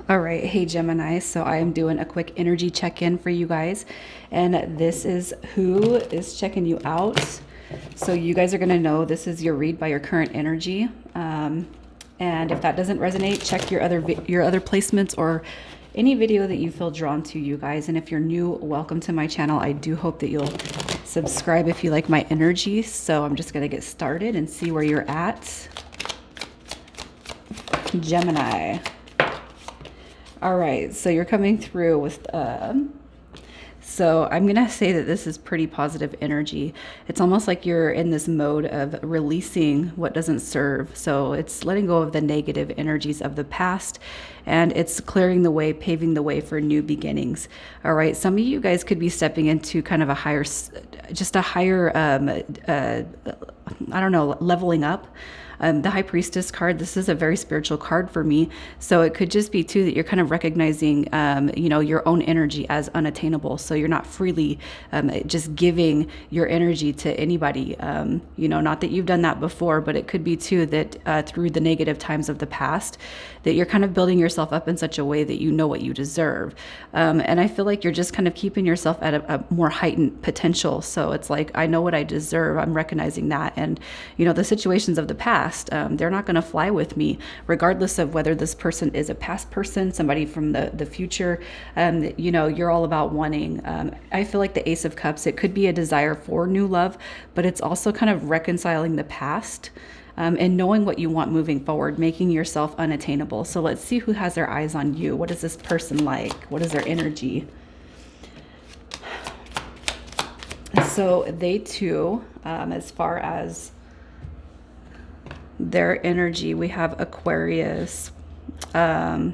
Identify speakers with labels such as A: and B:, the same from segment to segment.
A: All right, hey Gemini. So I am doing a quick energy check-in for you guys, and this is who is checking you out. So you guys are gonna know this is your read by your current energy, and if that doesn't resonate, check your other placements or any video that you feel drawn to, you guys. And if you're new, welcome to my channel. I do hope that you'll subscribe if you like my energy. So I'm just gonna get started and see where you're at, Gemini. All right, so you're coming through with, so I'm gonna say that this is pretty positive energy. It's almost like you're in this mode of releasing what doesn't serve. So it's letting go of the negative energies of the past, and it's clearing the way, paving the way for new beginnings. All right, some of you guys could be stepping into kind of a higher, just a higher, I don't know, leveling up. The High Priestess card, this is a very spiritual card for me. So it could just be too that you're kind of recognizing, your own energy as unattainable. So you're not freely just giving your energy to anybody. Not that you've done that before, but it could be too that through the negative times of the past, that you're kind of building yourself up in such a way that you know what you deserve. And I feel like you're just kind of keeping yourself at a more heightened potential. So it's like, I know what I deserve. I'm recognizing that. And, the situations of the past, they're not going to fly with me, regardless of whether this person is a past person, somebody from the future. You're all about wanting. I feel like the Ace of Cups, it could be a desire for new love, but it's also kind of reconciling the past. And knowing what you want moving forward, making yourself unattainable. So let's see who has their eyes on you. What is this person like? What is their energy? So they too, as far as their energy, we have Aquarius. What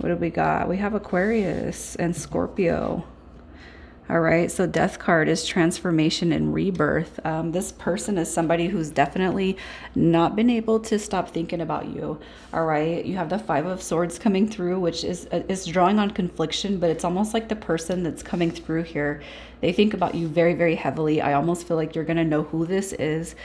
A: do we got? We have Aquarius and Scorpio. All right, so Death card is transformation and rebirth. This person is somebody who's definitely not been able to stop thinking about you. All right, you have the Five of Swords coming through, which is drawing on confliction, but it's almost like the person that's coming through here, they think about you very, very heavily. I almost feel like you're going to know who this is,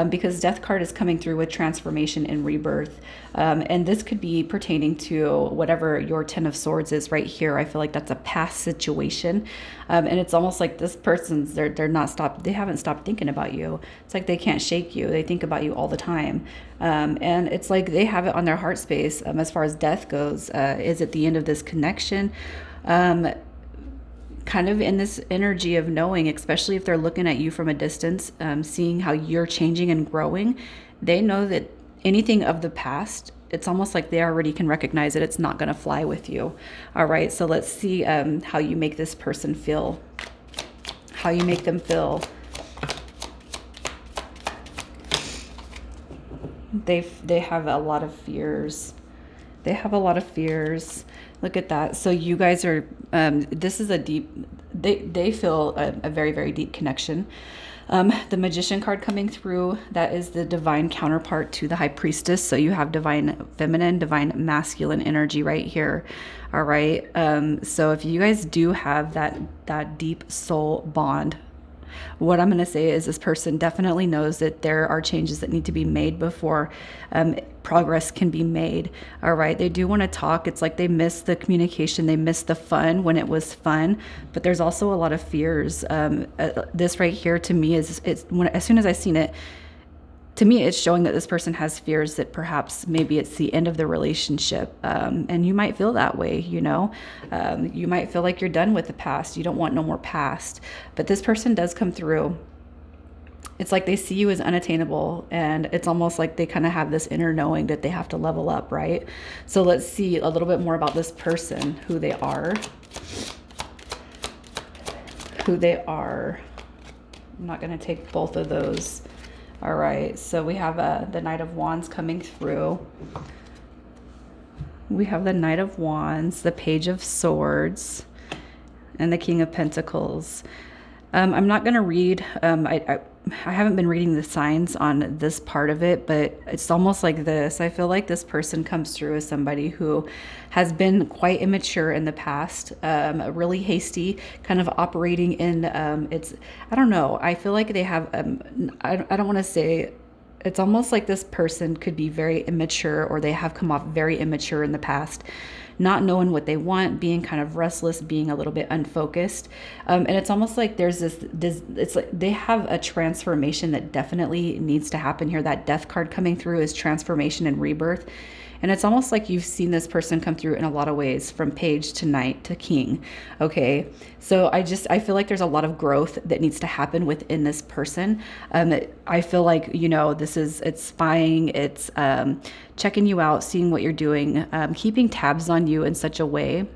A: because Death card is coming through with transformation and rebirth. And this could be pertaining to whatever your Ten of Swords is right here. I feel like that's a past situation. And it's almost like this person's, they haven't stopped thinking about you. It's like they can't shake you. They think about you all the time. And it's like they have it on their heart space, as far as death goes, is at the end of this connection. Kind of in this energy of knowing, especially if they're looking at you from a distance, seeing how you're changing and growing, they know that anything of the past, it's almost like they already can recognize it. It's not going to fly with you. All right, so let's see how you make this person feel, how you make them feel. They have a lot of fears. They have a lot of fears. Look at that. So you guys are, this is a deep, they feel a very, very deep connection. The Magician card coming through, that is the divine counterpart to the High Priestess. So you have divine feminine, divine masculine energy right here. All right. So if you guys do have that deep soul bond, what I'm going to say is this person definitely knows that there are changes that need to be made before progress can be made. All right. They do want to talk. It's like they miss the communication. They miss the fun when it was fun, but there's also a lot of fears. This right here to me is, as soon as I seen it, to me, it's showing that this person has fears that perhaps maybe it's the end of the relationship. And you might feel that way, you might feel like you're done with the past. You don't want no more past. But this person does come through. It's like they see you as unattainable, and it's almost like they kind of have this inner knowing that they have to level up, right? So let's see a little bit more about this person, who they are. I'm not going to take both of those. All right, so we have the Knight of Wands coming through. We have the Knight of Wands, the Page of Swords, and the King of Pentacles. I'm not going to read, I haven't been reading the signs on this part of it, but it's almost like this. I feel like this person comes through as somebody who has been quite immature in the past, really hasty, kind of operating in, I don't know. I feel like they have, I don't want to say, it's almost like this person could be very immature, or they have come off very immature in the past. not knowing what they want, being kind of restless, being a little bit unfocused. And it's almost like there's this, it's like they have a transformation that definitely needs to happen here. That death card coming through is transformation and rebirth. And it's almost like you've seen this person come through in a lot of ways, from page to knight to king. Okay. So I feel like there's a lot of growth that needs to happen within this person. I feel like, it's spying, it's checking you out, seeing what you're doing, keeping tabs on you in such a way,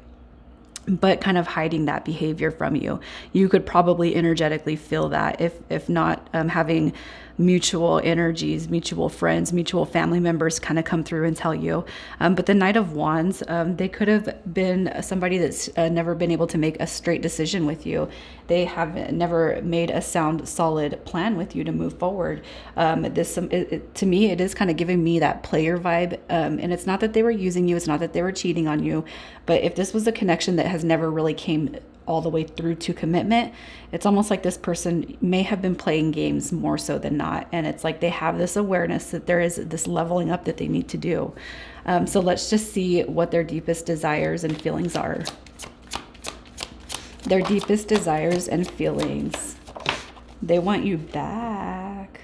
A: but kind of hiding that behavior from you. You could probably energetically feel that, if not having mutual energies, mutual friends, mutual family members kind of come through and tell you. But the Knight of Wands, they could have been somebody that's never been able to make a straight decision with you. They have never made a sound, solid plan with you to move forward. To me, it is kind of giving me that player vibe. And it's not that they were using you. It's not that they were cheating on you. But if this was a connection that has never really came all the way through to commitment, it's almost like this person may have been playing games more so than not. And it's like they have this awareness that there is this leveling up that they need to do. So let's just see what their deepest desires and feelings are. Their deepest desires and feelings. They want you back.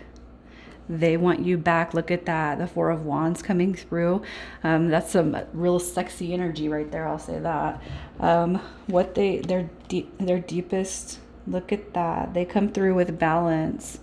A: They want you back. Look at that. The Four of Wands coming through. That's some real sexy energy right there. I'll say that. Their deepest, look at that. They come through with balance.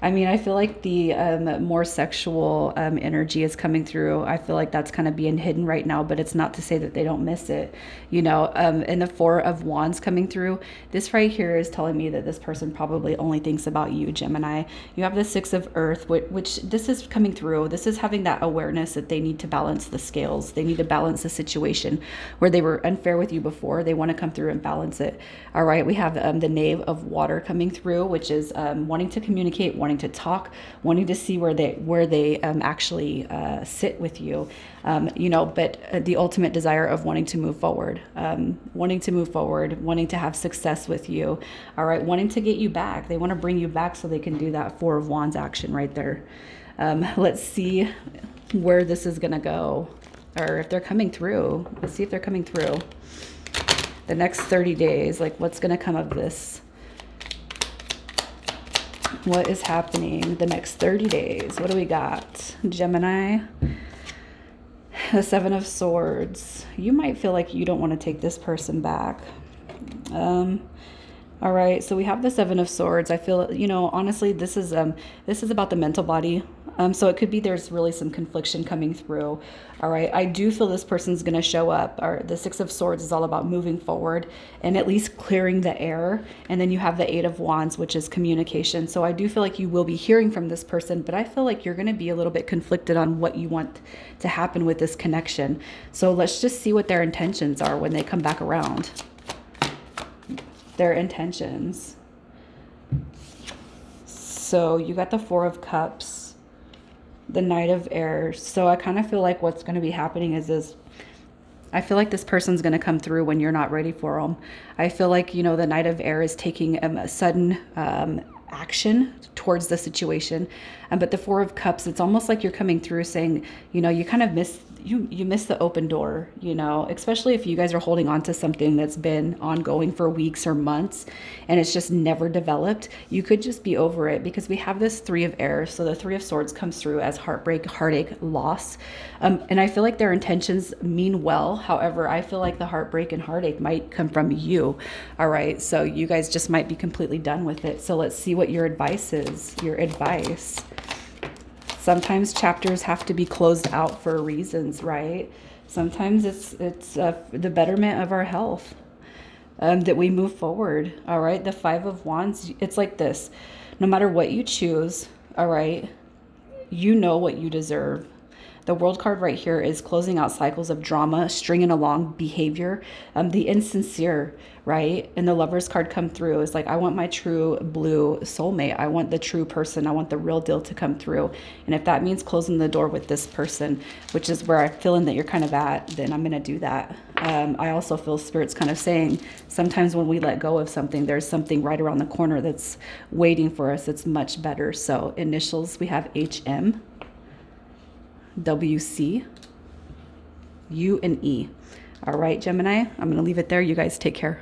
A: I mean, I feel like the more sexual energy is coming through. I feel like that's kind of being hidden right now, but it's not to say that they don't miss it, and the Four of Wands coming through. This right here is telling me that this person probably only thinks about you, Gemini. You have the Six of Earth, which this is coming through. This is having that awareness that they need to balance the scales. They need to balance the situation where they were unfair with you before. They want to come through and balance it. All right, we have the Knave of Water coming through, which is wanting to communicate, wanting to talk, wanting to see where they actually sit with you, but the ultimate desire of wanting to move forward, wanting to have success with you. All right, wanting to get you back. They want to bring you back so they can do that Four of Wands action right there. Let's see where this is gonna go, or if they're coming through. Let's see if they're coming through. The next 30 days, like what's gonna come of this? What is happening the next 30 days? What do we got? Gemini, the Seven of Swords. You might feel like you don't want to take this person back. All right, so we have the Seven of Swords. I feel, honestly, this is about the mental body. So it could be there's really some confliction coming through. All right, I do feel this person's going to show up. Or the Six of Swords is all about moving forward and at least clearing the air. And then you have the Eight of Wands, which is communication. So I do feel like you will be hearing from this person, but I feel like you're going to be a little bit conflicted on what you want to happen with this connection. So let's just see what their intentions are when they come back around. Their intentions. So you got the Four of Cups, the Knight of Air. So I kind of feel like what's going to be happening is I feel like this person's going to come through when you're not ready for them. I feel like, the Knight of Air is taking a sudden action towards the situation. But the Four of Cups, it's almost like you're coming through saying, you kind of miss the open door, especially if you guys are holding on to something that's been ongoing for weeks or months and it's just never developed. You could just be over it, because we have this Three of Air. So the Three of Swords comes through as heartbreak, heartache, loss. And I feel like their intentions mean well. However, I feel like the heartbreak and heartache might come from you. All right. So you guys just might be completely done with it. So let's see what your advice is. Your advice. Sometimes chapters have to be closed out for reasons, right? Sometimes it's the betterment of our health, that we move forward. All right. The Five of Wands, it's like this. No matter what you choose, all right, you know what you deserve. The World card right here is closing out cycles of drama, stringing along behavior, the insincere, right? And the Lovers card come through. It's like, I want my true blue soulmate. I want the true person. I want the real deal to come through. And if that means closing the door with this person, which is where I'm feeling that you're kind of at, then I'm going to do that. I also feel Spirit's kind of saying sometimes when we let go of something, there's something right around the corner that's waiting for us. It's much better. So initials, we have HM. WC, U and E. All right, Gemini, I'm going to leave it there. You guys take care.